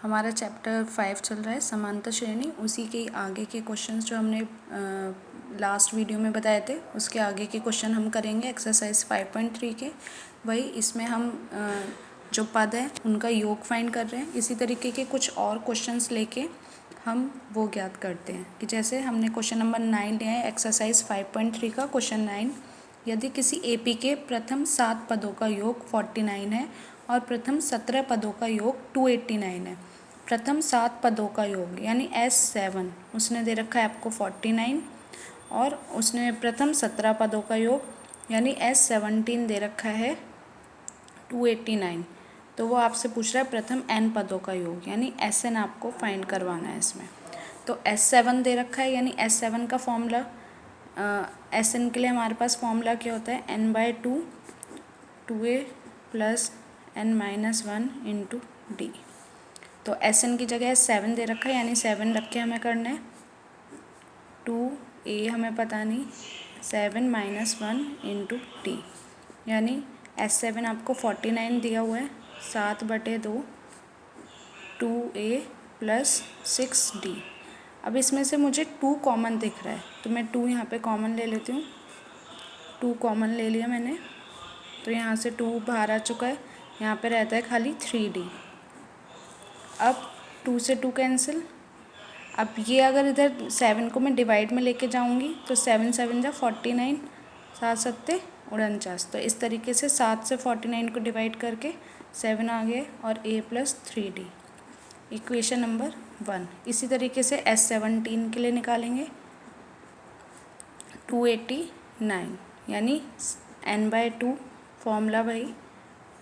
हमारा चैप्टर 5 चल रहा है समांतर श्रेणी। उसी के आगे के क्वेश्चंस जो हमने लास्ट वीडियो में बताए थे उसके आगे के क्वेश्चन हम करेंगे एक्सरसाइज 5.3 के। वही इसमें हम जो पद हैं उनका योग फाइंड कर रहे हैं। इसी तरीके के कुछ और क्वेश्चंस लेके हम वो ज्ञात करते हैं कि जैसे हमने क्वेश्चन नंबर 9 लिया है एक्सरसाइज 5.3 का क्वेश्चन 9। यदि किसी एपी के प्रथम 7 पदों का योग 49 है और प्रथम 17 पदों का योग 289 है। प्रथम 7 पदों का योग यानी S7 उसने दे रखा है आपको 49 और उसने प्रथम 17 पदों का योग यानी S17 दे रखा है 289। तो वो आपसे पूछ रहा है प्रथम n पदों का योग यानी Sn आपको फाइंड करवाना है इसमें। तो S7 दे रखा है यानी S7 का फॉर्मूला Sn के लिए हमारे पास फॉर्मूला क्या होता है n/2 2a plus n-1 into D. तो Sn की जगह 7 दे रखा है यानी 7 रख के हमें करना है। 2a हमें पता नहीं 7-1 इंटू डी यानी S7 आपको 49 दिया हुआ है 7/2 2a प्लस 6d। अब इसमें से मुझे 2 कॉमन दिख रहा है तो मैं 2 यहाँ पे कॉमन ले लेती हूँ। 2 कॉमन ले लिया मैंने तो यहाँ से 2 बाहर आ चुका है। यहाँ पे रहता है खाली 3d। अब 2 से 2 कैंसिल। अब ये अगर इधर 7 को मैं डिवाइड में लेके जाऊँगी तो 7-7 जा 49 7-7 49। तो इस तरीके से 7 से 49 को डिवाइड करके 7 आ गए और a plus 3d equation number 1। इसी तरीके से S17 के लिए निकालेंगे 289 यानी n/2 फॉर्मूला भाई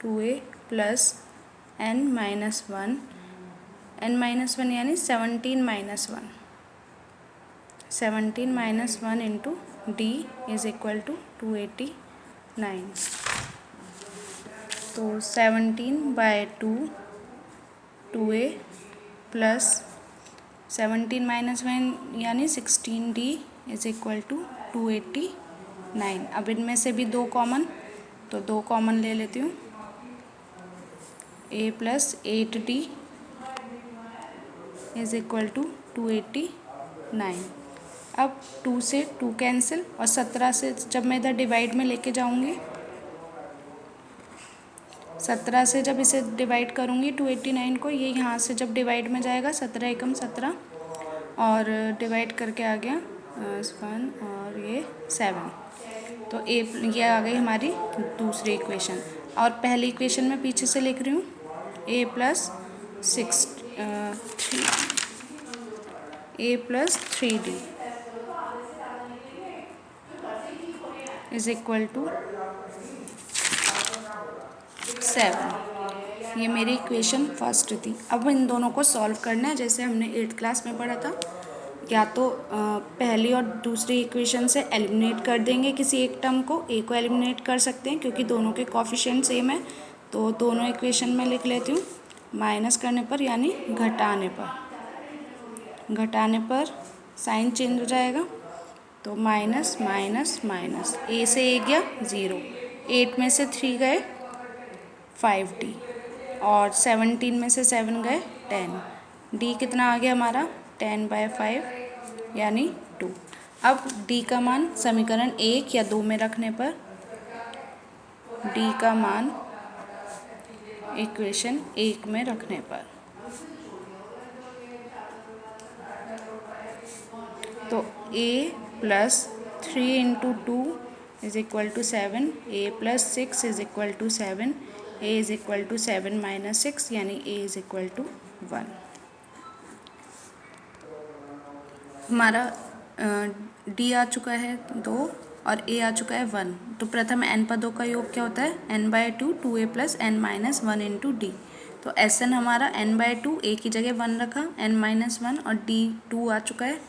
2a प्लस n-1 n-1 यानी 17-1 into d is equal to 289। तो 17/2 2a प्लस 17-1 यानी 16d इज इक्वल टू 289। अब इनमें से भी 2 कॉमन तो 2 कॉमन ले लेती हूँ। a plus 8d is equal to 289। अब 2 से 2 कैंसिल और 17 से जब मैं इधर डिवाइड में लेके जाऊँगी 17 से जब इसे डिवाइड करूँगी 289 को ये यहाँ से जब डिवाइड में जाएगा 17 एकम 17 और डिवाइड करके आ गया 1 और ये 7। तो ये आ गई हमारी दूसरी इक्वेशन। और पहली इक्वेशन में पीछे से लिख रही हूँ a plus 3d is equal to 7। ये मेरी इक्वेशन फर्स्ट थी। अब इन दोनों को सॉल्व करना है जैसे हमने 8th क्लास में पढ़ा था। या तो पहली और दूसरी इक्वेशन से एलिमिनेट कर देंगे किसी एक टर्म को, a को एलिमिनेट कर सकते हैं क्योंकि दोनों के कोफिशिएंट सेम है। तो दोनों इक्वेशन में लिख लेती हूँ माइनस करने पर यानी घटाने पर साइन चेंज हो जाएगा। तो माइनस माइनस माइनस a से a गया 0, 8 में से 3 गए 5d और 17 में से 7 गए 10। d कितना आ गया हमारा 10/5 यानी 2। अब d का मान समीकरण 1 या 2 में रखने पर d का मान इक्वेशन 1 में रखने पर तो a plus 3 into 2 is equal to 7, a plus 6 is equal to 7, a is equal to 7-6 यानी a इज इक्वल टू 1। हमारा d आ चुका है 2 और a आ चुका है 1। तो प्रथम n पदों का योग क्या होता है n/2 2a plus n-1 into D. तो Sn हमारा n/2 a की जगह 1 रखा n-1 और d 2 आ चुका है।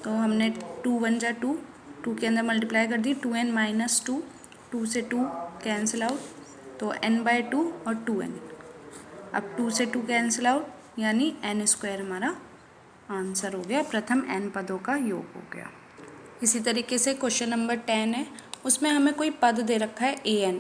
तो हमने 2 1 जा 2 2 के अंदर मल्टीप्लाई कर दी 2n-2 2 से 2 कैंसिल आउट तो n/2 और 2n। अब 2 से 2 कैंसिल आउट यानी n² हमारा आंसर हो गया। प्रथम n पदों का योग हो गया। इसी तरीके से क्वेश्चन नंबर 10 है। उसमें हमें कोई पद दे रखा है an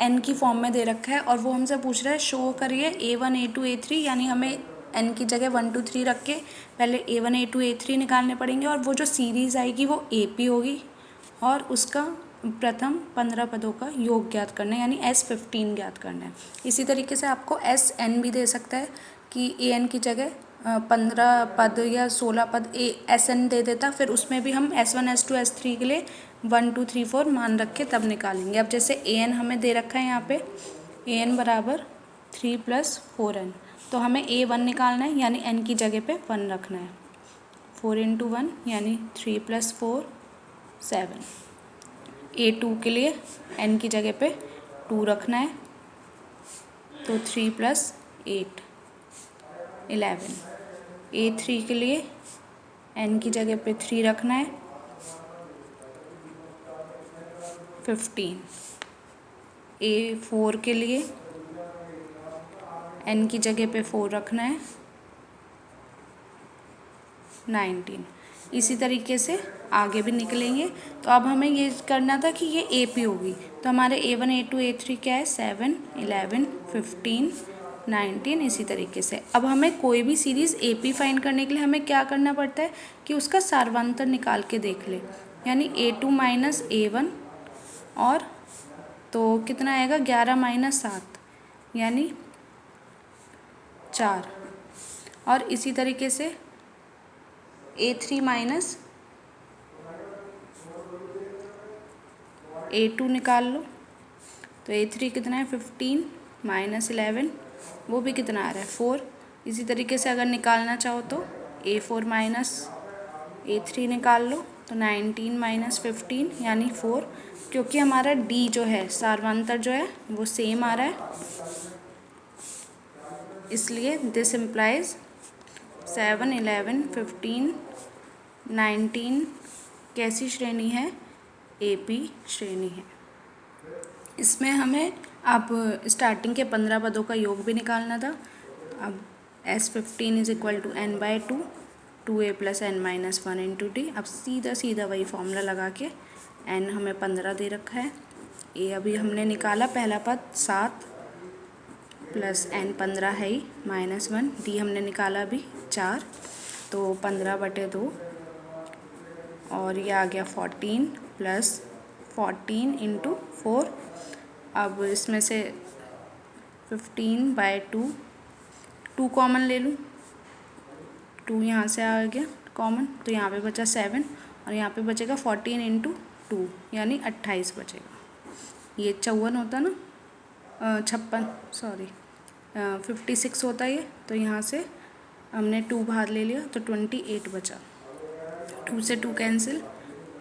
n की फॉर्म में दे रखा है और वो हमसे पूछ रहा है शो करिए a1 a2 a3 यानी हमें n की जगह 1 2 3 रख के पहले A1 A2 A3 निकालने पड़ेंगे और वो जो सीरीज़ आएगी वो AP होगी और उसका प्रथम 15 पदों का योग ज्ञात करना है, यानी S15 ज्ञात करना है। इसी तरीके से आपको SN भी दे सकता है कि AN की जगह 15 पद या 16 पद SN दे देता, फिर उसमें भी हम S1 S2 S3 के लिए 1 2 3 4 मान रख के तब निकालेंगे। अब जैसे AN हमें दे रखा है यहाँ पे AN बराबर 3 + 4n, तो हमें A1 निकालना है, यानी n की जगह पे 1 रखना है। 4 × 1 यानी 3 + 4 7। A2 के लिए n की जगह पे 2 रखना है, तो 3 + 8 11। A3 के लिए n की जगह पे 3 रखना है, 15। A4 के लिए n की जगह पे 4 रखना है, 19। इसी तरीके से आगे भी निकलेंगे। तो अब हमें ये करना था कि ये AP होगी, तो हमारे A1 A2 A3 क्या है 7 11 15 19। इसी तरीके से अब हमें कोई भी सीरीज़ AP फाइंड करने के लिए हमें क्या करना पड़ता है कि उसका सार्वंतर निकाल के देख ले, यानी A2 - A1 और तो कितना आएगा 11 - 7 यानी 4। और इसी तरीके से A3 - A2 निकाल लो, तो A3 कितना है 15 - 11, वो भी कितना आ रहा है 4। इसी तरीके से अगर निकालना चाहो तो A4 - A3 निकाल लो, तो 19 - 15 यानी 4, क्योंकि हमारा D जो है सार्वंतर जो है वो सेम आ रहा है, इसलिए दिस इम्प्लाइज 7 11 15 19 कैसी श्रेणी है AP श्रेणी है। इसमें हमें अब स्टार्टिंग के 15 पदों का योग भी निकालना था। अब S15 = n/2 2a + n - 1 × D। अब सीधा वही फॉर्मूला लगा के n हमें 15 दे रखा है, A अभी हमने निकाला पहला पद 7 + n 15 है ही -1, D हमने निकाला अभी 4, तो 15/2 और ये आ गया 14 + 14 × 4। अब इसमें से 15/2 2 कॉमन ले लूँ, 2 यहाँ से आ गया कॉमन, तो यहाँ पे बचा 7 और यहाँ पे बचेगा 14 × 2 यानी 28 बचेगा। ये 54 होता ना 56 सॉरी 56 होता ये, तो यहाँ से हमने 2 बाहर ले लिया तो 28 बचा। 2 से 2 कैंसिल,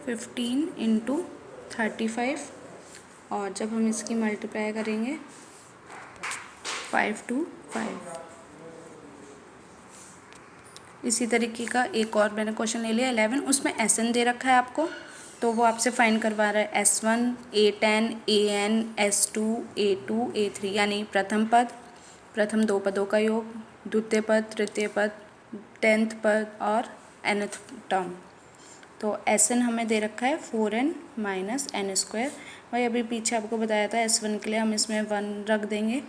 15 × 35 और जब हम इसकी मल्टीप्लाई करेंगे 5 2 5। इसी तरीके का एक और मैंने क्वेश्चन ले लिया 11, उसमें SN दे रखा है आपको, तो वो आपसे फाइंड करवा रहा है S1 A10 AN S2 A2 A3, यानी प्रथम पद, प्रथम 2 पदों का योग, द्वितीय पद, तृतीय पद, 10th पद और nth टर्म। तो SN हमें दे रखा है 4n - n²। वही अभी पीछे आपको बताया था S1 के लिए हम इसमें 1 रख देंगे,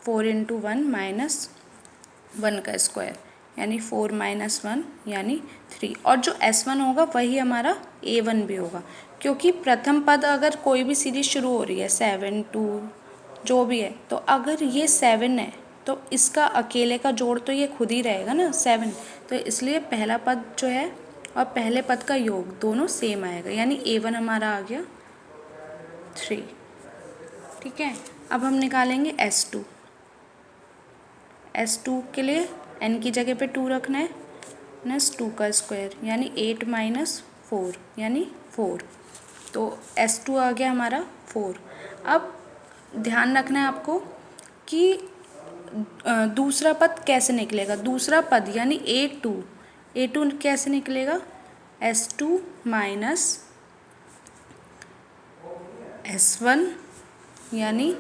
4 × 1 - 1 का स्क्वायर यानी 4 - 1 यानी 3। और जो S1 होगा वही हमारा A1 भी होगा, क्योंकि प्रथम पद अगर कोई भी सीरीज शुरू हो रही है 7 2 जो भी है, तो अगर ये 7 है तो इसका अकेले का जोड़ तो ये खुद ही रहेगा ना 7, तो इसलिए पहला पद जो है और पहले पद का योग दोनों सेम आएगा, यानी A1 हमारा आ गया 3। ठीक है, अब हम निकालेंगे S2। S2 के लिए n की जगह पे 2 रखना है, -2 का स्क्वायर यानी 8 - 4 यानी 4, तो S2 आ गया हमारा 4। अब ध्यान रखना है आपको कि दूसरा पद कैसे निकलेगा, दूसरा पद यानी A2 कैसे निकलेगा, S2 - S1 यानी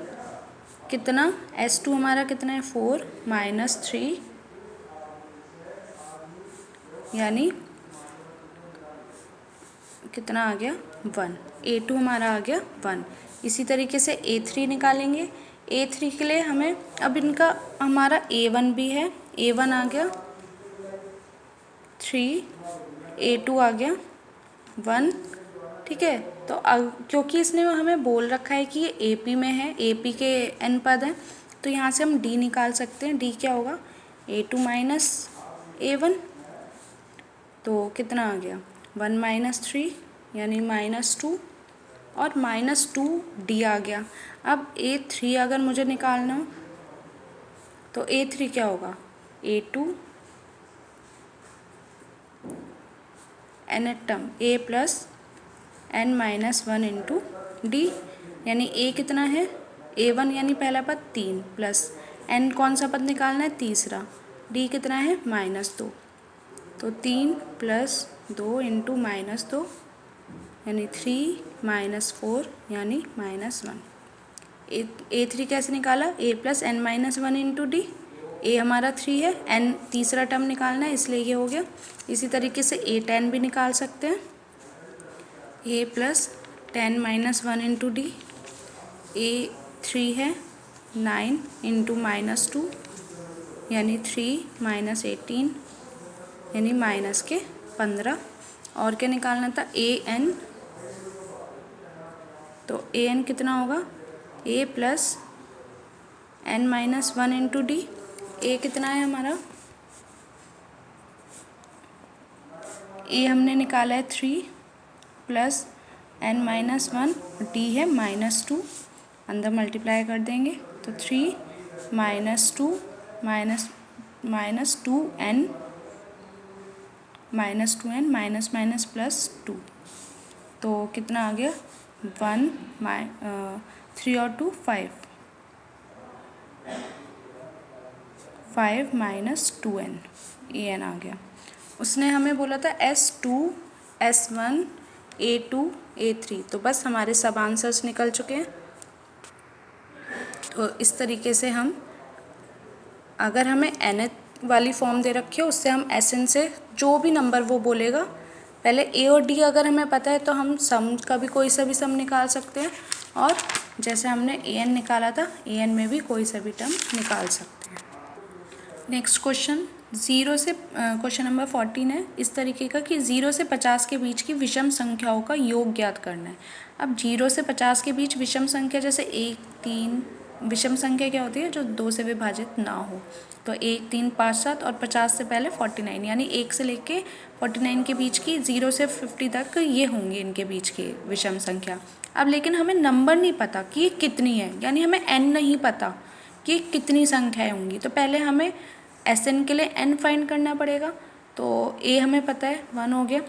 कितना, S2 हमारा कितना है 4 - 3 यानी कितना आ गया 1, A2 हमारा आ गया 1। इसी तरीके से A3 निकालेंगे, A3 के लिए हमें अब इनका हमारा A1 भी है, A1 आ गया 3, A2 आ गया 1, ठीक है। तो क्योंकि इसने हमें बोल रखा है कि ये AP में है, AP के n पद हैं, तो यहाँ से हम D निकाल सकते हैं। D क्या होगा, A2 माइनस A1, तो कितना आ गया 1 माइनस 3 यानी -2 और -2D आ गया। अब A3 अगर मुझे निकालना हो तो A3 क्या होगा, A2 nth term A plus n minus 1 into D, यानी A कितना है, A1 यानी पहला पद 3 प्लस n कौन सा पद निकालना है, तीसरा, D कितना है -2, तो 3 प्लस 2 इंटू -2 यानी 3 माइनस 4 यानी -1। A3 कैसे निकाला, A plus n minus 1 into D, A हमारा 3 है, n तीसरा टर्म निकालना है इसलिए ये हो गया। इसी तरीके से A10 भी निकाल सकते हैं, A plus 10 minus 1 into D, A3 है 9 इंटू -2 यानी 3 माइनस 18 यानी माइनस के 15। और क्या निकालना था, AN, तो AN कितना होगा, A plus n minus 1 into D, A कितना है हमारा, A हमने निकाला है 3 प्लस n माइनस 1, D है -2, अंदर मल्टीप्लाई कर देंगे तो 3 minus 2 minus 2n minus minus plus 2, तो कितना आ गया 1 3 और 2 5 माइनस 2n, an आ गया। उसने हमें बोला था S2 S1 A2 A3, तो बस हमारे सब आंसर्स निकल चुके हैं। तो इस तरीके से हम, अगर हमें nth वाली फॉर्म दे रखी है उससे हम Sn से जो भी नंबर वो बोलेगा, पहले A और D अगर हमें पता है तो हम सम का भी कोई सा भी सम निकाल सकते हैं, और जैसे हमने An निकाला था An में भी कोई सा भी टर्म निकाल सकते हैं। नेक्स्ट क्वेश्चन 0 से क्वेश्चन नंबर 14 है इस तरीके का कि 0 से 50 के बीच की विषम संख्याओं का योग ज्ञात करना है। अब 0 से 50 के बीच विषम संख्या जैसे 1 3, विषम संख्या क्या होती है, जो 2 से विभाजित ना हो, तो 1 3 5 7 और 50 से पहले 49, यानी 1 से लेके 49 के बीच की 0 से 50 तक ये होंगी इनके बीच की विषम संख्या। अब लेकिन हमें नंबर नहीं पता कि ये कितनी है, यानी हमें n नहीं पता कि कितनी संख्याएं होंगी, तो पहले हमें Sn के लिए n फाइंड करना पड़ेगा। तो A हमें पता है 1 हो गया,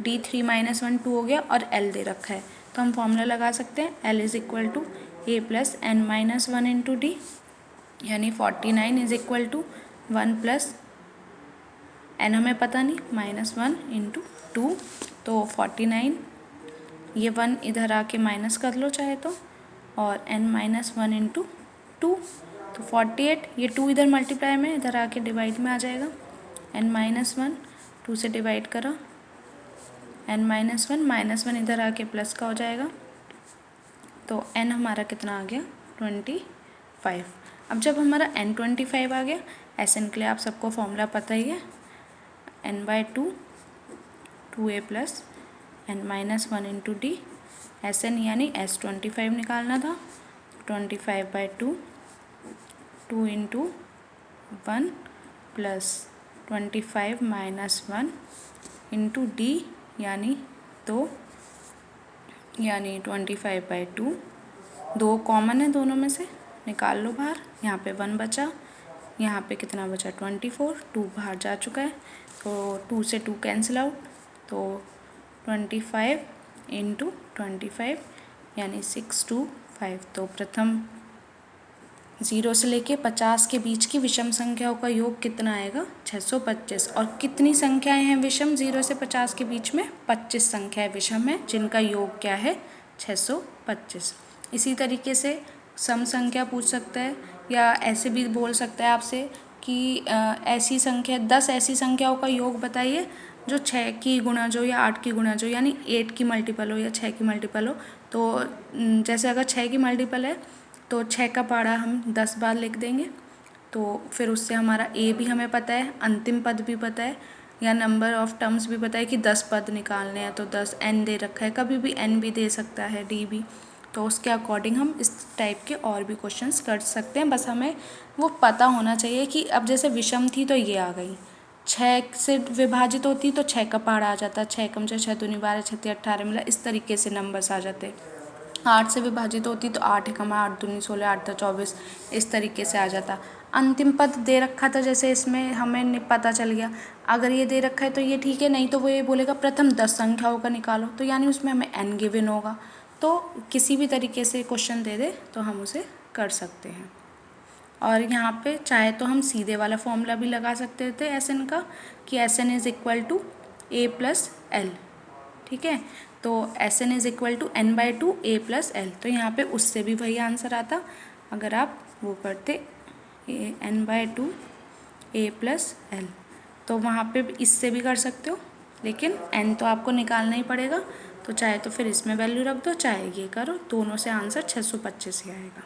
D 3 माइनस 1 2 हो गया, और L दे रखा है, तो हम फॉर्मूला लगा सकते हैं L is equal to A plus n minus 1 into D, यानी 49 is equal to 1 plus n हमें पता नहीं -1 इंटू 2, तो 49, ये 1 इधर आके माइनस कर लो चाहे तो, और n माइनस 1 इंटू 2, तो 48, ये 2 इधर मल्टीप्लाई में इधर आके डिवाइड में आ जाएगा, n माइनस 1 2 से डिवाइड करा, n माइनस 1 इधर आके प्लस का हो जाएगा, तो n हमारा कितना आ गया 25। अब जब हमारा n 25 आ गया, Sn के लिए आप सबको फॉर्मूला पता ही है, n/2 2a plus n minus 1 into D, Sn यानी S25 निकालना था, 25/2 2 into 1 plus 25 minus 1 into D, यानी 2, यानी 25/2, 2 कॉमन है दोनों में से, निकाल लो बाहर, यहाँ पे 1 बचा, यहाँ पे कितना बचा 24, 2 बाहर जा चुका है, तो 2 से 2 कैंसिल आउट, तो 25 इंटू 25 यानी 625। तो प्रथम 0 से लेके 50 के बीच की विषम संख्याओं का योग कितना आएगा 625। और कितनी संख्याएं हैं विषम 0 से 50 के बीच में, 25 संख्याएं विषम है जिनका योग क्या है 625। इसी तरीके से सम संख्या पूछ सकता है, या ऐसे भी बोल सकता है आपसे कि ऐसी संख्या 10 ऐसी संख्याओं का योग बताइए जो 6 की गुणा जो या 8 की गुणा जो, यानी 8 की मल्टीपल हो या 6 की मल्टीपल हो। तो जैसे अगर 6 की मल्टीपल है तो 6 का पहाड़ा हम 10 बार लिख देंगे। तो फिर उससे हमारा ए भी हमें पता है, अंतिम पद भी पता है, या नंबर ऑफ टर्म्स भी पता है कि 10 पद निकालने हैं, तो 10 एन दे रखा है, कभी भी एन भी दे सकता है, डी भी। तो उसके अकॉर्डिंग हम इस टाइप के और भी क्वेश्चंस कर सकते हैं। बस हमें वो पता होना चाहिए कि अब जैसे विषम थी तो ये आ गई, 6 से विभाजित होती तो 6 का पहाड़ा आ जाता, 6 कम 6 दूनी 12 6 18, मतलब इस तरीके से नंबर्स आ जाते। 8 से विभाजित होती तो 8 कमा 8 दूनी 16 8 24, इस तरीके से आ जाता। अंतिम पद दे रखा था, जैसे इसमें हमें पता चल गया, अगर ये दे रखा है तो ये ठीक है, नहीं तो वो ये बोलेगा प्रथम 10 संख्याओं का निकालो, तो यानी उसमें हमें एन गिवन होगा। तो किसी भी तरीके से क्वेश्चन दे दे तो हम उसे कर सकते हैं। और यहाँ पे चाहे तो हम सीधे वाला फॉर्मूला भी लगा सकते थे एस एन का, कि S N is equal to A plus L. ठीक है, तो S N is equal to N by two A plus L, तो यहाँ पे उससे भी वही आंसर आता अगर आप वो करते N by two A plus L. तो वहाँ पे इससे भी कर सकते हो, लेकिन एन तो आपको निकालना ही पड़ेगा, तो चाहे तो फिर इसमें वैल्यू रख दो, चाहे ये करो, दोनों से आंसर 625 ही आएगा।